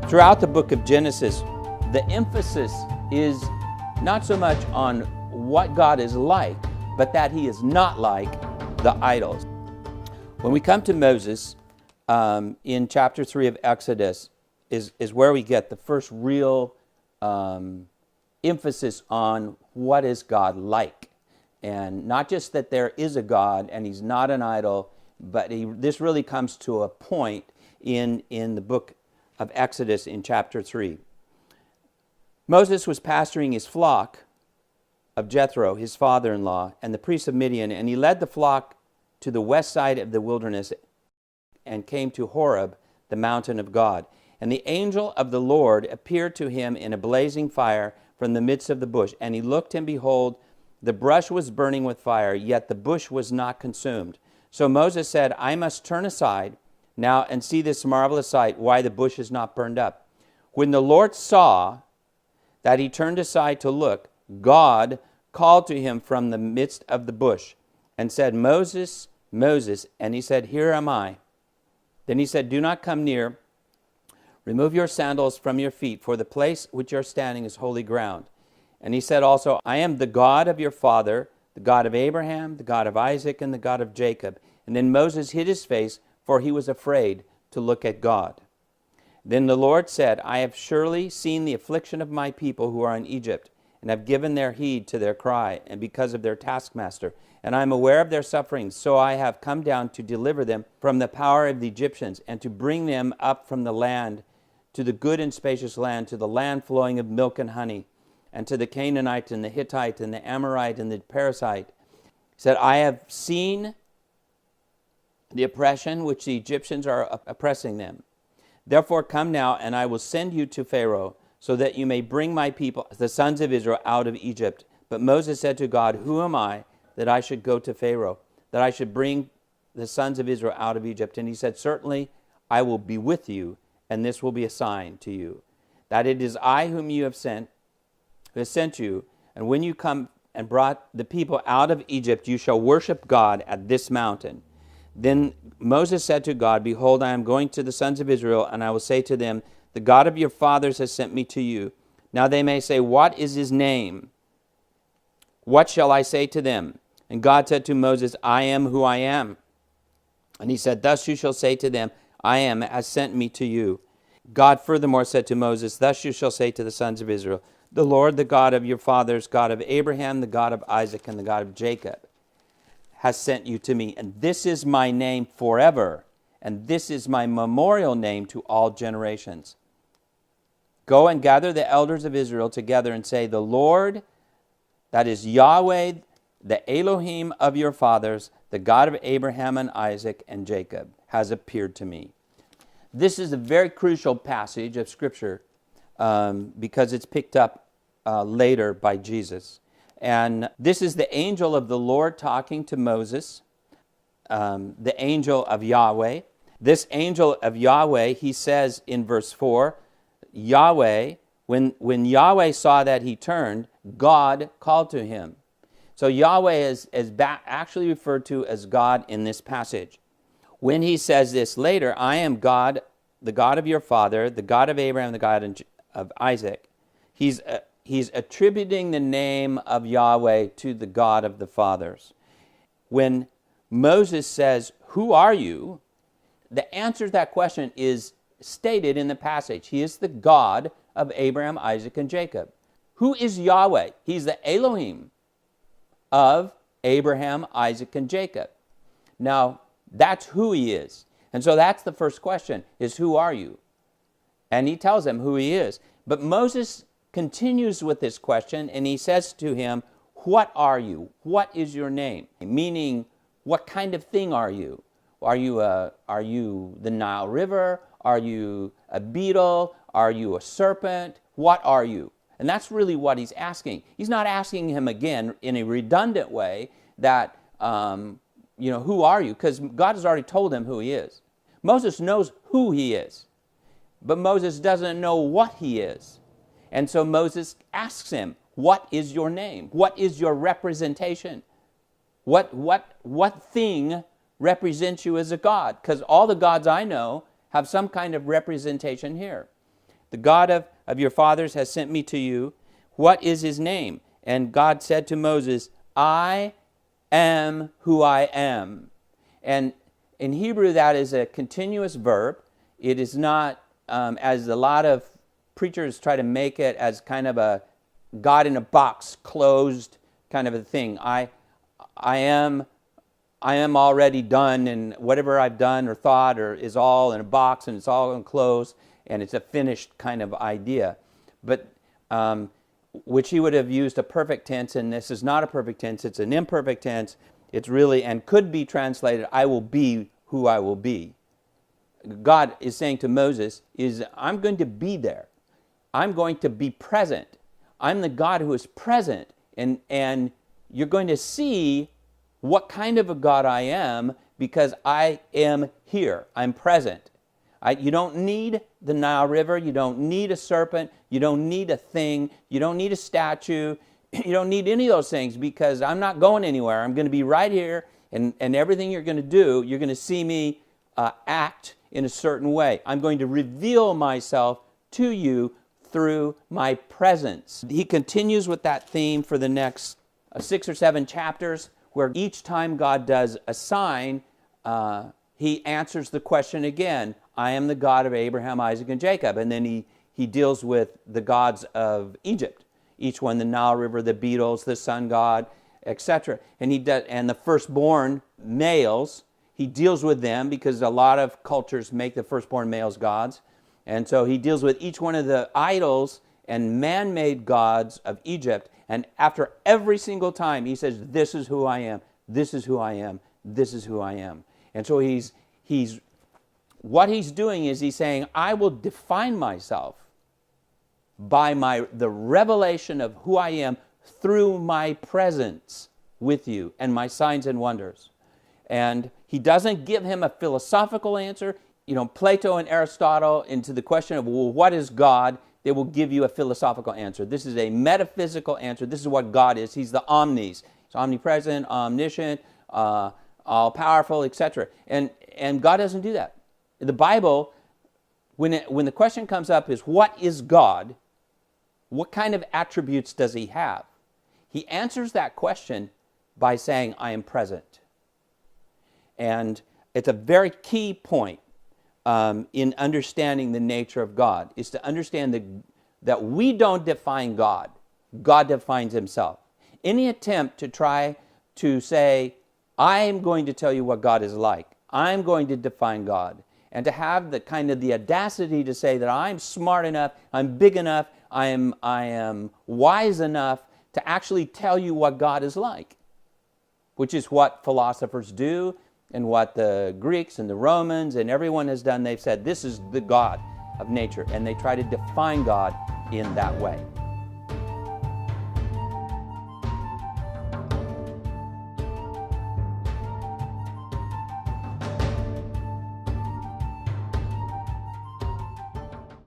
Throughout the book of Genesis, the emphasis is not so much on what God is like, but that he is not like the idols. When we come to Moses, in chapter 3 of Exodus, is where we get the first real emphasis on what is God like. And not just that there is a God and he's not an idol, but this really comes to a point in the book of Exodus in chapter 3. Moses was pasturing his flock of Jethro, his father-in-law, and the priests of Midian, and he led the flock to the west side of the wilderness and came to Horeb, the mountain of God. And the angel of the Lord appeared to him in a blazing fire from the midst of the bush. And he looked, and behold, the brush was burning with fire, yet the bush was not consumed. So Moses said, I must turn aside now and see this marvelous sight, why the bush is not burned up. When the Lord saw that he turned aside to look, God called to him from the midst of the bush and said, Moses, Moses. And he said, Here am I. Then he said, Do not come near. Remove your sandals from your feet, for the place which you are standing is holy ground. And he said also, I am the God of your father, the God of Abraham, the God of Isaac, and the God of Jacob. And then Moses hid his face, for he was afraid to look at God. Then the Lord said, I have surely seen the affliction of my people who are in Egypt, and have given their heed to their cry, and because of their taskmaster. And I am aware of their sufferings, so I have come down to deliver them from the power of the Egyptians, and to bring them up from the land to the good and spacious land, to the land flowing of milk and honey, and to the Canaanite and the Hittite and the Amorite and the Perizzite. He said, I have seen the oppression which the Egyptians are oppressing them. Therefore come now, and I will send you to Pharaoh, so that you may bring my people, the sons of Israel, out of Egypt. But Moses said to God, Who am I that I should go to Pharaoh, that I should bring the sons of Israel out of Egypt? And he said, Certainly I will be with you, and this will be a sign to you, that it is I whom you have sent, who has sent you. And when you come and brought the people out of Egypt, you shall worship God at this mountain. Then Moses said to God, Behold, I am going to the sons of Israel, and I will say to them, The God of your fathers has sent me to you. Now they may say, What is his name? What shall I say to them? And God said to Moses, I am who I am. And he said, Thus you shall say to them, I am has sent me to you. God furthermore said to Moses, Thus you shall say to the sons of Israel, The Lord, the God of your fathers, God of Abraham, the God of Isaac, and the God of Jacob, has sent you to me. And this is my name forever, and this is my memorial name to all generations. Go and gather the elders of Israel together and say, The Lord, that is Yahweh, the Elohim of your fathers, the God of Abraham and Isaac and Jacob, has appeared to me. This is a very crucial passage of Scripture because it's picked up later by Jesus. And this is the angel of the Lord talking to Moses, the angel of Yahweh. This angel of Yahweh, he says in verse 4, Yahweh, when Yahweh saw that he turned, God called to him. So Yahweh is actually referred to as God in this passage. When he says this later, I am God, the God of your father, the God of Abraham, the God of Isaac, he's attributing the name of Yahweh to the God of the fathers. When Moses says, Who are you? The answer to that question is stated in the passage. He is the God of Abraham, Isaac, and Jacob. Who is Yahweh? He's the Elohim of Abraham, Isaac, and Jacob. Now, that's who he is. And so that's the first question, is who are you? And he tells them who he is. But Moses continues with this question, and he says to him, What are you? What is your name? Meaning, what kind of thing are you? Are you the Nile River? Are you a beetle? Are you a serpent? What are you? And that's really what he's asking. He's not asking him again in a redundant way that, who are you? Because God has already told him who he is. Moses knows who he is, but Moses doesn't know what he is. And so Moses asks him, what is your name? What is your representation? What thing represents you as a god? Because all the gods I know have some kind of representation here. The God of your fathers has sent me to you. What is his name? And God said to Moses, I am who I am. And in Hebrew, that is a continuous verb. It is not, as a lot of preachers try to make it, as kind of a God in a box, closed kind of a thing. I am already done, and whatever I've done or thought or is all in a box, and it's all enclosed, and it's a finished kind of idea. But which he would have used a perfect tense, and this is not a perfect tense, it's an imperfect tense. It's really, and could be translated, I will be who I will be. God is saying to Moses, I'm going to be there. I'm going to be present. I'm the God who is present, and you're going to see what kind of a God I am, because I am here. I'm present. You don't need the Nile River. You don't need a serpent. You don't need a thing. You don't need a statue. You don't need any of those things, because I'm not going anywhere. I'm going to be right here, and everything you're going to do, you're going to see me act in a certain way. I'm going to reveal myself to you through my presence. He continues with that theme for the next 6 or 7 chapters, where each time God does a sign, he answers the question again. I am the God of Abraham, Isaac, and Jacob. And then he deals with the gods of Egypt. Each one, the Nile River, the beetles, the sun god, etc. And and the firstborn males, he deals with them, because a lot of cultures make the firstborn males gods. And so he deals with each one of the idols and man-made gods of Egypt. And after every single time, he says, this is who I am, this is who I am, this is who I am. And so what he's doing is he's saying, I will define myself by the revelation of who I am through my presence with you and my signs and wonders. And he doesn't give him a philosophical answer. Plato and Aristotle, into the question of, well, what is God? They will give you a philosophical answer. This is a metaphysical answer. This is what God is. He's the omnis. He's omnipresent, omniscient, all-powerful, etc. And God doesn't do that. The Bible, when the question comes up is, what is God? What kind of attributes does he have? He answers that question by saying, I am present. And it's a very key point in understanding the nature of God, is to understand that we don't define God. God defines himself. Any attempt to try to say, I'm going to tell you what God is like, I'm going to define God, and to have the audacity to say that I'm smart enough, I'm big enough, I am wise enough to actually tell you what God is like, which is what philosophers do, and what the Greeks and the Romans and everyone has done. They've said, this is the God of nature, and they try to define God in that way.